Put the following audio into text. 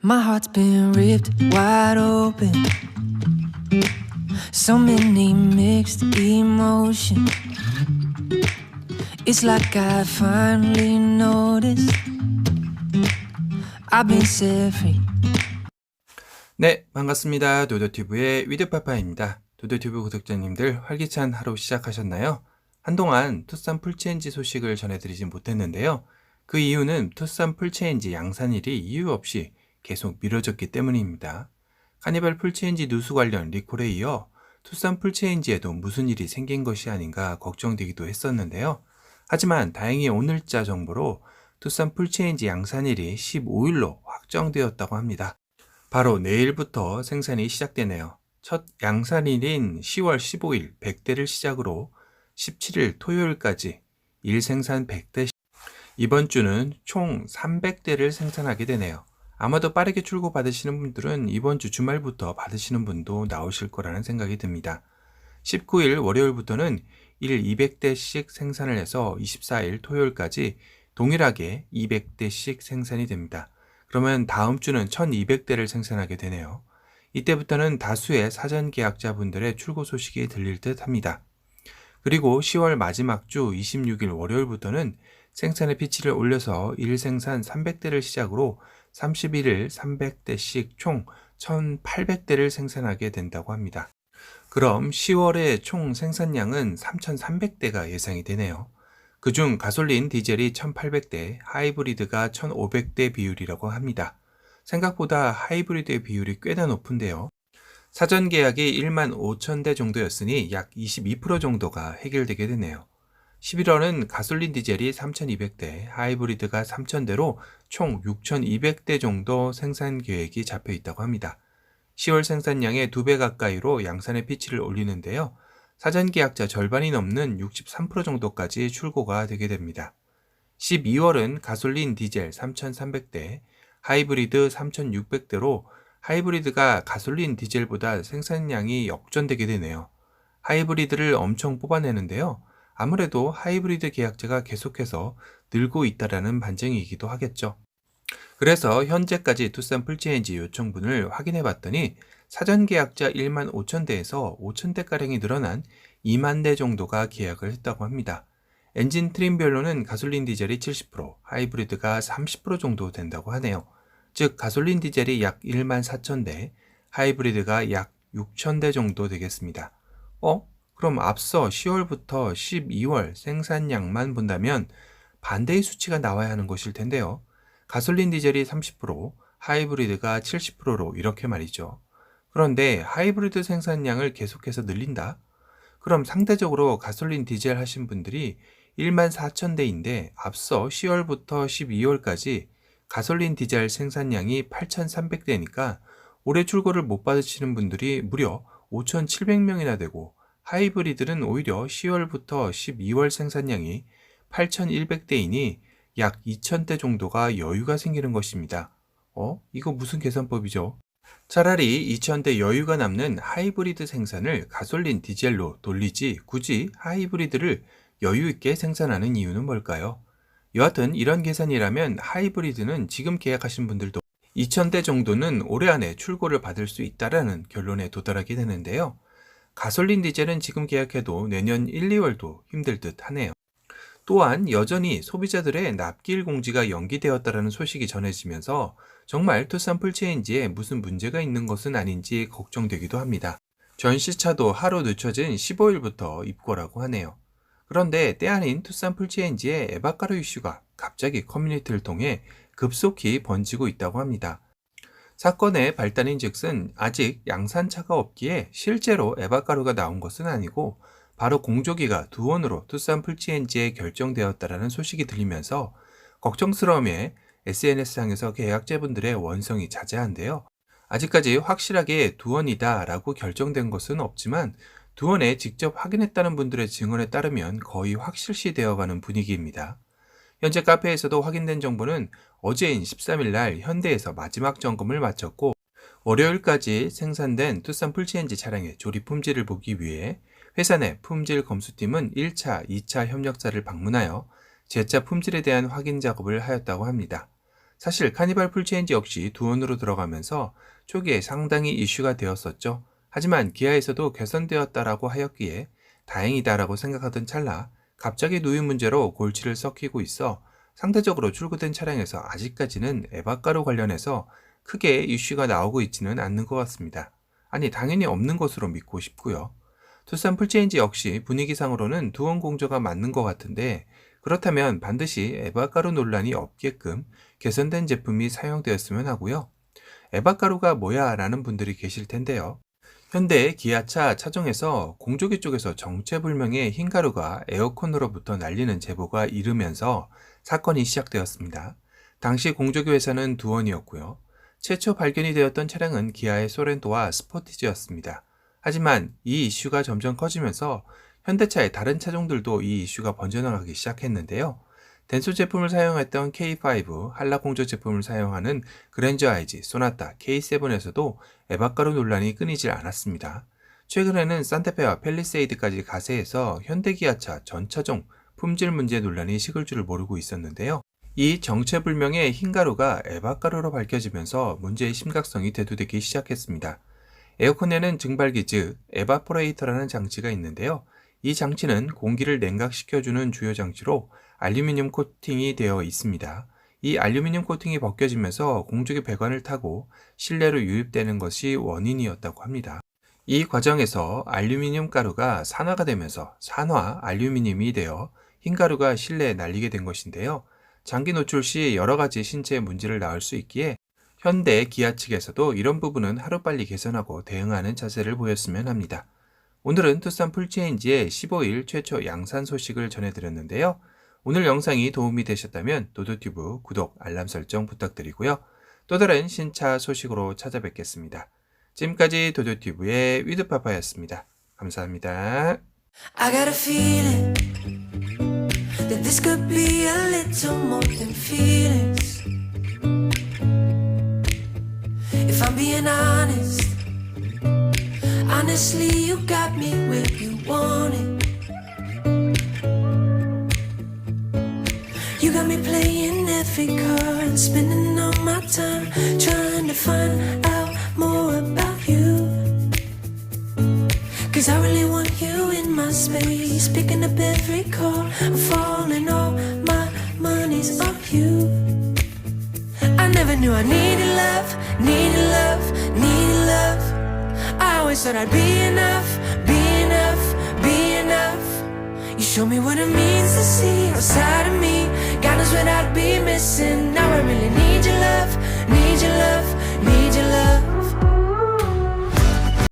My heart's been ripped wide open. So many mixed emotions. It's like I finally noticed I've been set free. 네, 반갑습니다. 도도튜브의 위드파파입니다. 도도튜브 구독자님들 활기찬 하루 시작하셨나요? 한동안 투썸 풀체인지 소식을 전해드리진 못했는데요. 그 이유는 투썸 풀체인지 양산일이 이유 없이 계속 미뤄졌기 때문입니다. 카니발 풀체인지 누수 관련 리콜에 이어 투썸 풀체인지에도 무슨 일이 생긴 것이 아닌가 걱정되기도 했었는데요. 하지만 다행히 오늘자 정보로 투썸 풀체인지 양산일이 15일로 확정되었다고 합니다. 바로 내일부터 생산이 시작되네요. 첫 양산일인 10월 15일 100대를 시작으로 17일 토요일까지 일 생산 100대, 이번 주는 총 300대를 생산하게 되네요. 아마도 빠르게 출고 받으시는 분들은 이번 주 주말부터 받으시는 분도 나오실 거라는 생각이 듭니다. 19일 월요일부터는 일 200대씩 생산을 해서 24일 토요일까지 동일하게 200대씩 생산이 됩니다. 그러면 다음 주는 1200대를 생산하게 되네요. 이때부터는 다수의 사전 계약자분들의 출고 소식이 들릴 듯 합니다. 그리고 10월 마지막 주 26일 월요일부터는 생산의 피치를 올려서 일 생산 300대를 시작으로 31일 300대씩 총 1800대를 생산하게 된다고 합니다. 그럼 10월의 총 생산량은 3300대가 예상이 되네요. 그중 가솔린, 디젤이 1800대, 하이브리드가 1500대 비율이라고 합니다. 생각보다 하이브리드의 비율이 꽤나 높은데요. 사전 계약이 1만 5천대 정도였으니 약 22% 정도가 해결되게 되네요. 11월은 가솔린, 디젤이 3200대, 하이브리드가 3000대로 총 6200대 정도 생산 계획이 잡혀 있다고 합니다. 10월 생산량의 2배 가까이로 양산의 피치를 올리는데요. 사전 계약자 절반이 넘는 63% 정도까지 출고가 되게 됩니다. 12월은 가솔린, 디젤 3,300대, 하이브리드 3,600대로 하이브리드가 가솔린, 디젤보다 생산량이 역전되게 되네요. 하이브리드를 엄청 뽑아내는데요. 아무래도 하이브리드 계약자가 계속해서 늘고 있다라는 반증이기도 하겠죠. 그래서 현재까지 투썸 풀체인지 요청분을 확인해 봤더니 사전 계약자 1만 5천대에서 5천대가량이 늘어난 2만 대 정도가 계약을 했다고 합니다. 엔진 트림별로는 가솔린, 디젤이 70%, 하이브리드가 30% 정도 된다고 하네요. 즉 가솔린, 디젤이 약 1만 4천대, 하이브리드가 약 6천대 정도 되겠습니다. 그럼 앞서 10월부터 12월 생산량만 본다면 반대의 수치가 나와야 하는 것일 텐데요. 가솔린, 디젤이 30%, 하이브리드가 70%로 이렇게 말이죠. 그런데 하이브리드 생산량을 계속해서 늘린다? 그럼 상대적으로 가솔린, 디젤 하신 분들이 1만 4천대인데 앞서 10월부터 12월까지 가솔린, 디젤 생산량이 8,300대니까 올해 출고를 못 받으시는 분들이 무려 5,700명이나 되고 하이브리드는 오히려 10월부터 12월 생산량이 8,100대이니 약 2,000대 정도가 여유가 생기는 것입니다. 이거 무슨 계산법이죠? 차라리 2,000대 여유가 남는 하이브리드 생산을 가솔린, 디젤로 돌리지 굳이 하이브리드를 여유 있게 생산하는 이유는 뭘까요? 여하튼 이런 계산이라면 하이브리드는 지금 계약하신 분들도 2,000대 정도는 올해 안에 출고를 받을 수 있다라는 결론에 도달하게 되는데요. 가솔린, 디젤은 지금 계약해도 내년 1, 2월도 힘들 듯 하네요. 또한 여전히 소비자들의 납기일 공지가 연기되었다는 소식이 전해지면서 정말 투썸 풀체인지에 무슨 문제가 있는 것은 아닌지 걱정되기도 합니다. 전시차도 하루 늦춰진 15일부터 입고라고 하네요. 그런데 때 아닌 투썸 풀체인지의 에바가루 이슈가 갑자기 커뮤니티를 통해 급속히 번지고 있다고 합니다. 사건의 발단인즉슨 아직 양산차가 없기에 실제로 에바가루가 나온 것은 아니고 바로 공조기가 두원으로 투썸 풀체인지에 결정되었다라는 소식이 들리면서 걱정스러움에 SNS상에서 계약자분들의 원성이 자자한데요. 아직까지 확실하게 두원이다 라고 결정된 것은 없지만 두원에 직접 확인했다는 분들의 증언에 따르면 거의 확실시 되어가는 분위기입니다. 현재 카페에서도 확인된 정보는 어제인 13일 날 현대에서 마지막 점검을 마쳤고 월요일까지 생산된 투썸 풀체인지 차량의 조립 품질을 보기 위해 회사 내 품질 검수팀은 1차, 2차 협력사를 방문하여 제차 품질에 대한 확인 작업을 하였다고 합니다. 사실 카니발 풀체인지 역시 두원으로 들어가면서 초기에 상당히 이슈가 되었었죠. 하지만 기아에서도 개선되었다라고 하였기에 다행이다라고 생각하던 찰나 갑자기 누유 문제로 골치를 썩히고 있어 상대적으로 출고된 차량에서 아직까지는 에바가루 관련해서 크게 이슈가 나오고 있지는 않는 것 같습니다. 아니 당연히 없는 것으로 믿고 싶고요. 투싼 풀체인지 역시 분위기상으로는 두원 공조가 맞는 것 같은데 그렇다면 반드시 에바가루 논란이 없게끔 개선된 제품이 사용되었으면 하고요. 에바가루가 뭐야 라는 분들이 계실 텐데요. 현대 기아차 차종에서 공조기 쪽에서 정체불명의 흰 가루가 에어컨으로부터 날리는 제보가 이르면서 사건이 시작되었습니다. 당시 공조기 회사는 두원이었고요. 최초 발견이 되었던 차량은 기아의 소렌토와 스포티지였습니다. 하지만 이 이슈가 점점 커지면서 현대차의 다른 차종들도 이 이슈가 번져나가기 시작했는데요. 덴소 제품을 사용했던 K5, 한라 공조 제품을 사용하는 그랜저 IG, 소나타, K7에서도 에바가루 논란이 끊이질 않았습니다. 최근에는 산타페와 팰리세이드까지 가세해서 현대기아차 전 차종 품질 문제 논란이 식을 줄을 모르고 있었는데요. 이 정체불명의 흰가루가 에바가루로 밝혀지면서 문제의 심각성이 대두되기 시작했습니다. 에어컨에는 증발기 즉 에바포레이터라는 장치가 있는데요. 이 장치는 공기를 냉각시켜주는 주요 장치로 알루미늄 코팅이 되어 있습니다. 이 알루미늄 코팅이 벗겨지면서 공조기 배관을 타고 실내로 유입되는 것이 원인이었다고 합니다. 이 과정에서 알루미늄 가루가 산화가 되면서 산화 알루미늄이 되어 흰가루가 실내에 날리게 된 것인데요. 장기 노출 시 여러 가지 신체 문제를 낳을 수 있기에 현대 기아 측에서도 이런 부분은 하루빨리 개선하고 대응하는 자세를 보였으면 합니다. 오늘은 투싼 풀체인지의 15일 최초 양산 소식을 전해드렸는데요. 오늘 영상이 도움이 되셨다면 도도튜브 구독, 알람 설정 부탁드리고요. 또 다른 신차 소식으로 찾아뵙겠습니다. 지금까지 도도튜브의 위드파파였습니다. 감사합니다. I got a feeling that this could be a little more than feelings. If I'm being honest, honestly, you got me where you want it. You got me playing every card, spending all my time trying to find out more about you. Cause I really want you in my space, picking up every call, I'm falling, all my money's on you. I never knew I needed love, needed love, needed love. I always thought I'd be enough, be enough, be enough. You show me what it means to see outside of me. God knows what I'd be missing. Now I really need your love, need your love.